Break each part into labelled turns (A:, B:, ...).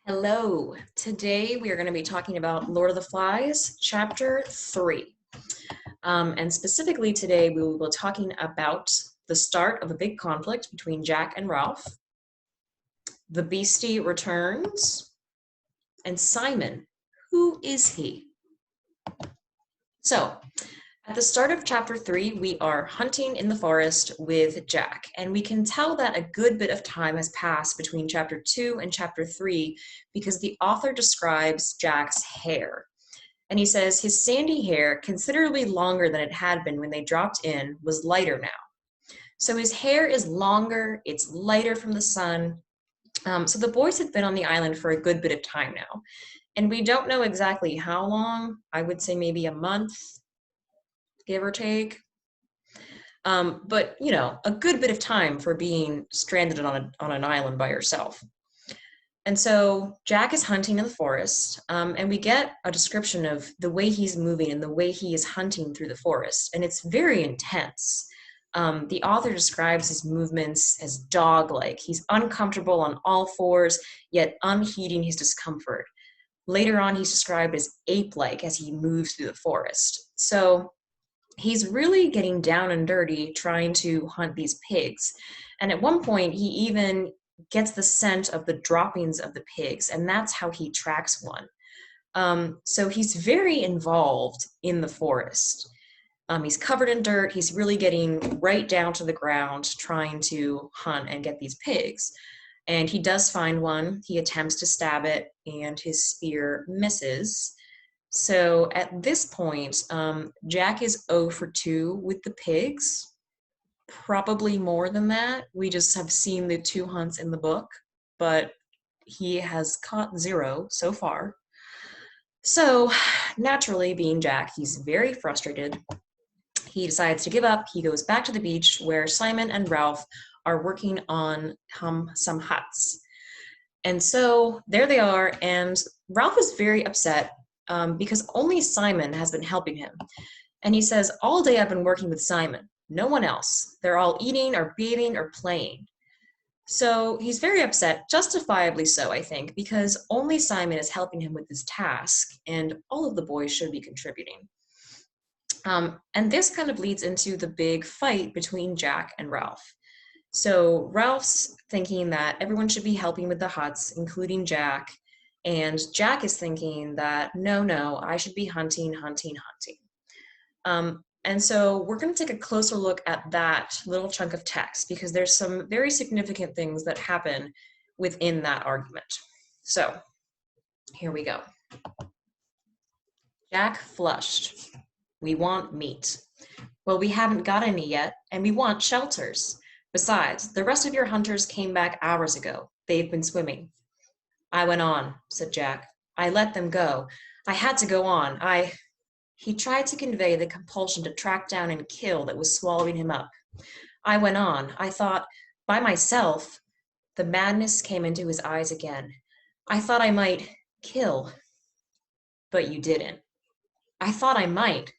A: Hello. Today we are going to be talking about Lord of the Flies, Chapter 3. And specifically today we will be talking about the start of a big conflict between Jack and Ralph, the Beastie returns, and Simon. Who is he? So, at the start of Chapter 3, we are hunting in the forest with Jack, and we can tell that a good bit of time has passed between Chapter 2 and Chapter 3 because the author describes Jack's hair. And he says his sandy hair, considerably longer than it had been when they dropped in, was lighter now. So his hair is longer, it's lighter from the sun. So the boys had been on the island for a good bit of time now. And we don't know exactly how long. I would say maybe a month, give or take. But, you know, a good bit of time for being stranded on an island by yourself. And so Jack is hunting in the forest, and we get a description of the way he's moving and the way he is hunting through the forest, and it's very intense. The author describes his movements as dog-like. He's uncomfortable on all fours, yet unheeding his discomfort. Later on, he's described as ape-like as he moves through the forest. So he's really getting down and dirty trying to hunt these pigs. And at one point, he even gets the scent of the droppings of the pigs, and that's how he tracks one. So he's very involved in the forest. He's covered in dirt. He's really getting right down to the ground trying to hunt and get these pigs. And he does find one. He attempts to stab it, and his spear misses. So at this point, Jack is 0 for 2 with the pigs. Probably more than that. We just have seen the 2 hunts in the book, but he has caught 0 so far. So naturally, being Jack, he's very frustrated. He decides to give up. He goes back to the beach where Simon and Ralph are working on some huts. And so there they are, and Ralph is very upset because only Simon has been helping him. And he says, all day I've been working with Simon. No one else. They're all eating or bathing or playing. So he's very upset, justifiably so, I think, because only Simon is helping him with this task, and all of the boys should be contributing. And this kind of leads into the big fight between Jack and Ralph. So Ralph's thinking that everyone should be helping with the huts, including Jack, and Jack is thinking that, no, I should be hunting. And so we're going to take a closer look at that little chunk of text because there's some very significant things that happen within that argument. So here we go. Jack flushed. We want meat. Well, we haven't got any yet, and we want shelters. Besides, the rest of your hunters came back hours ago. They've been swimming. I went on, said Jack. I let them go. I had to go on. He tried to convey the compulsion to track down and kill that was swallowing him up. I went on. I thought, by myself. The madness came into his eyes again. I thought I might kill. But you didn't. I thought I might.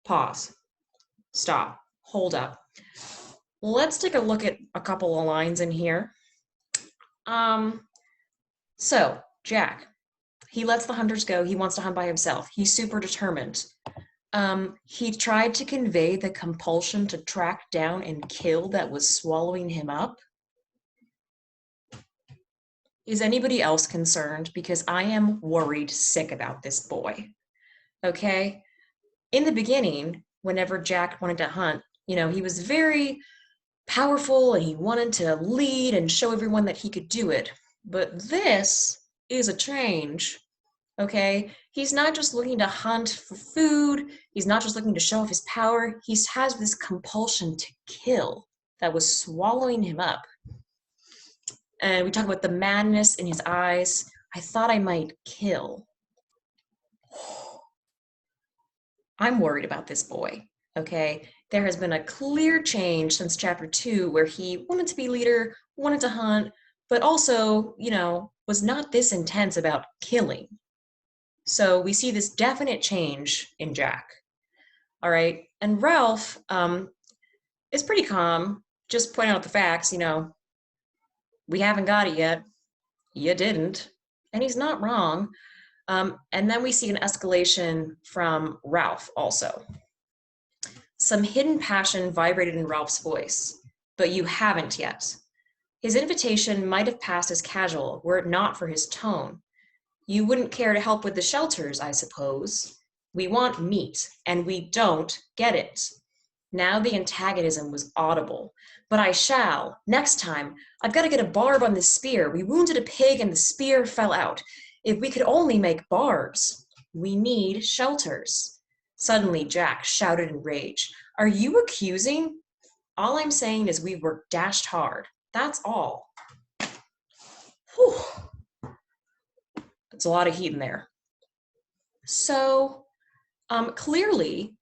A: Pause. Stop. Hold up. Let's take a look at a couple of lines in here. So, Jack. He lets the hunters go. He wants to hunt by himself. He's super determined. He tried to convey the compulsion to track down and kill that was swallowing him up. Is anybody else concerned? Because I am worried sick about this boy. Okay? In the beginning, whenever Jack wanted to hunt, you know, he was very powerful and he wanted to lead and show everyone that he could do it. But this is a change. Okay, he's not just looking to hunt for food. He's not just looking to show off his power. He has this compulsion to kill that was swallowing him up. And we talk about the madness in his eyes. I thought I might kill. I'm worried about this boy, okay? There has been a clear change since chapter 2 where he wanted to be leader, wanted to hunt, but also, you know, was not this intense about killing. So we see this definite change in Jack. All right. And Ralph is pretty calm, just pointing out the facts, you know, we haven't got it yet. you didn't. And he's not wrong. And then we see an escalation from Ralph also. Some hidden passion vibrated in Ralph's voice, but you haven't yet. His invitation might have passed as casual were it not for his tone. You wouldn't care to help with the shelters, I suppose. We want meat, and we don't get it. Now the antagonism was audible. But I shall. Next time, I've got to get a barb on this spear. We wounded a pig and the spear fell out. If we could only make barbs. We need shelters. Suddenly, Jack shouted in rage. Are you accusing? All I'm saying is we worked dashed hard. That's all. Whew. That's a lot of heat in there. So, clearly,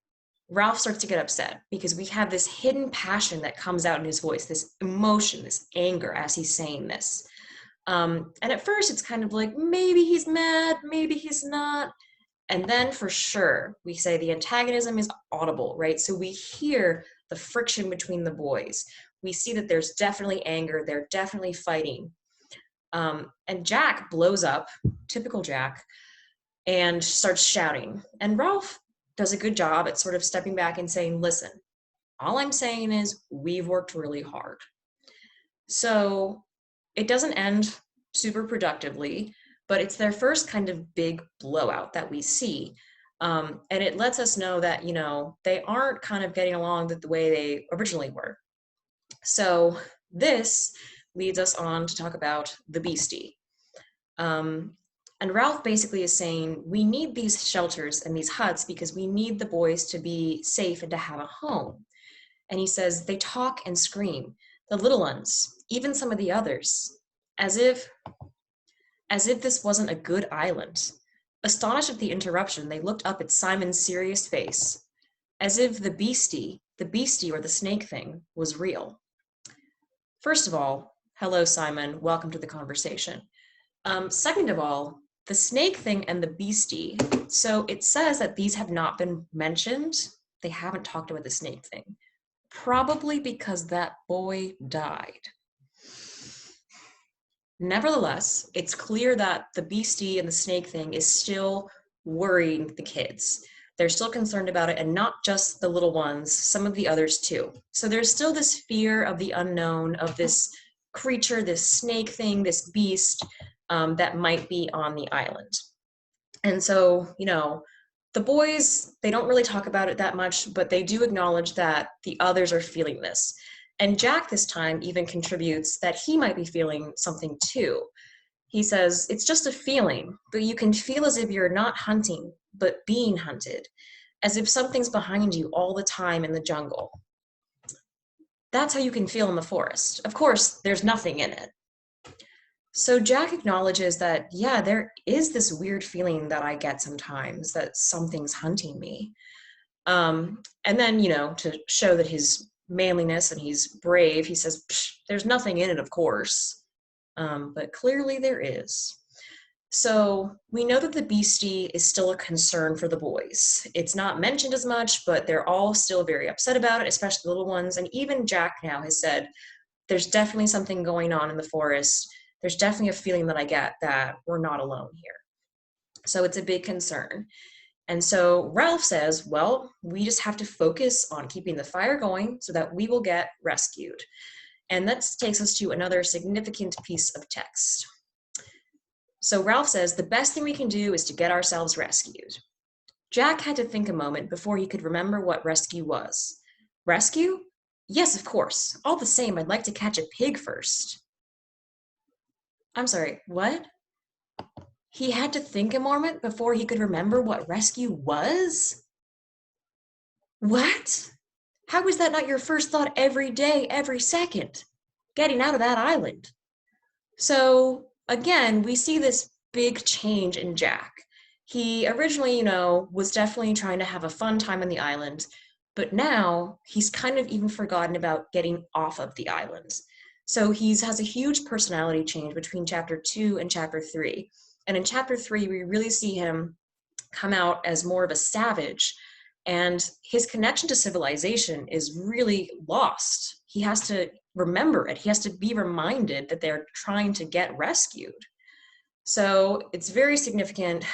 A: Ralph starts to get upset because we have this hidden passion that comes out in his voice, this emotion, this anger as he's saying this. And at first it's kind of like, maybe he's mad, maybe he's not. And then for sure, we say the antagonism is audible, right? So we hear the friction between the boys. We see that there's definitely anger, they're definitely fighting. And Jack blows up, typical Jack, and starts shouting. And Ralph does a good job at sort of stepping back and saying, listen, all I'm saying is we've worked really hard. So it doesn't end super productively, but it's their first kind of big blowout that we see. And it lets us know that, you know, they aren't kind of getting along the way they originally were. So this leads us on to talk about the beastie. And Ralph basically is saying, we need these shelters and these huts because we need the boys to be safe and to have a home. And he says, they talk and scream, the little ones, even some of the others, as if this wasn't a good island. Astonished at the interruption, they looked up at Simon's serious face, as if the beastie or the snake thing was real. First of all, hello, Simon, welcome to the conversation. Second of all, the snake thing and the beastie. So it says that these have not been mentioned. They haven't talked about the snake thing. Probably because that boy died. Nevertheless, it's clear that the beastie and the snake thing is still worrying the kids. They're still concerned about it, and not just the little ones, some of the others too. So there's still this fear of the unknown, of this creature, this snake thing, this beast, that might be on the island. And so, you know, the boys, they don't really talk about it that much, but they do acknowledge that the others are feeling this. And Jack this time even contributes that he might be feeling something too. He says, it's just a feeling, but you can feel as if you're not hunting, but being hunted, as if something's behind you all the time in the jungle. That's how you can feel in the forest. Of course, there's nothing in it. So Jack acknowledges that, yeah, there is this weird feeling that I get sometimes that something's hunting me. And then, you know, to show that his manliness and he's brave, he says, there's nothing in it, of course. But clearly there is. So we know that the beastie is still a concern for the boys. It's not mentioned as much, but they're all still very upset about it, especially the little ones. And even Jack now has said, there's definitely something going on in the forest. There's definitely a feeling that I get that we're not alone here. So it's a big concern. And so Ralph says, well, we just have to focus on keeping the fire going so that we will get rescued. And that takes us to another significant piece of text. So Ralph says, the best thing we can do is to get ourselves rescued. Jack had to think a moment before he could remember what rescue was. Rescue? Yes, of course. All the same, I'd like to catch a pig first. I'm sorry, what? He had to think a moment before he could remember what rescue was? What? How is that not your first thought every day, every second? Getting out of that island. So again, we see this big change in Jack. He originally, you know, was definitely trying to have a fun time on the island, but now he's kind of even forgotten about getting off of the island. So he has a huge personality change between chapter 2 and chapter 3. And in chapter 3, we really see him come out as more of a savage, and his connection to civilization is really lost. He has to remember it. He has to be reminded that they're trying to get rescued. So it's very significant,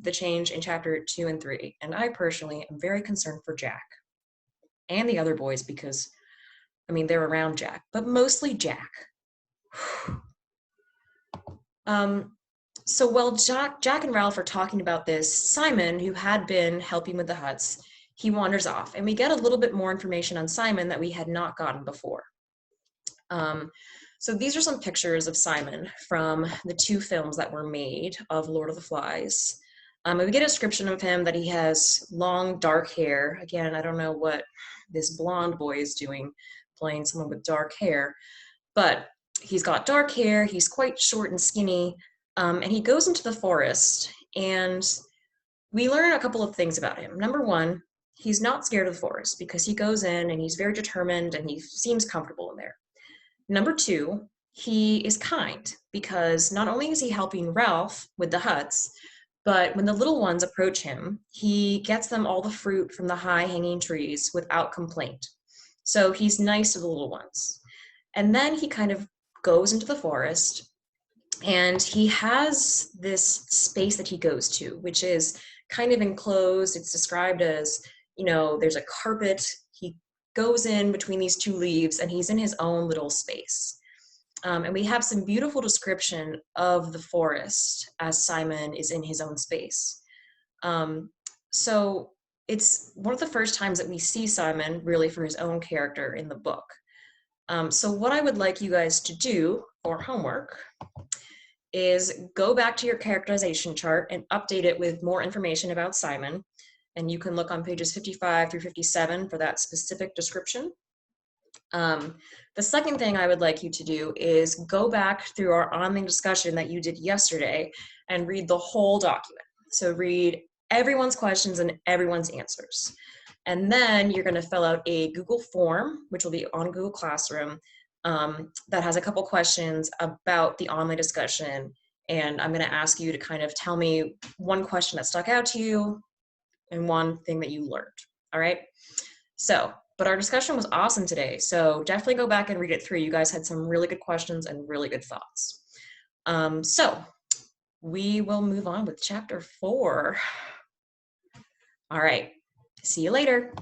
A: the change in chapter 2 and 3. And I personally am very concerned for Jack and the other boys because, I mean, they're around Jack, but mostly Jack. So while Jack and Ralph are talking about this, Simon, who had been helping with the huts, he wanders off, and we get a little bit more information on Simon that we had not gotten before. So these are some pictures of Simon from the 2 films that were made of Lord of the Flies. And we get a description of him that he has long, dark hair. Again, I don't know what this blonde boy is doing, playing someone with dark hair, but he's got dark hair, he's quite short and skinny, and he goes into the forest, and we learn a couple of things about him. Number one, he's not scared of the forest because he goes in and he's very determined and he seems comfortable in there. Number two, he is kind because not only is he helping Ralph with the huts, but when the little ones approach him, he gets them all the fruit from the high-hanging trees without complaint. So he's nice to the little ones. And then he kind of goes into the forest, and he has this space that he goes to, which is kind of enclosed. It's described as, there's a carpet. He goes in between these 2 leaves, and he's in his own little space. And we have some beautiful description of the forest as Simon is in his own space. So it's one of the first times that we see Simon really for his own character in the book. So what I would like you guys to do for homework is go back to your characterization chart and update it with more information about Simon. And you can look on pages 55 through 57 for that specific description. The second thing I would like you to do is go back through our online discussion that you did yesterday and read the whole document. So read everyone's questions and everyone's answers. And then you're going to fill out a Google form, which will be on Google Classroom, that has a couple questions about the online discussion. And I'm going to ask you to kind of tell me one question that stuck out to you and one thing that you learned. All right. But our discussion was awesome today. So definitely go back and read it through. You guys had some really good questions and really good thoughts. So we will move on with chapter 4. All right. See you later.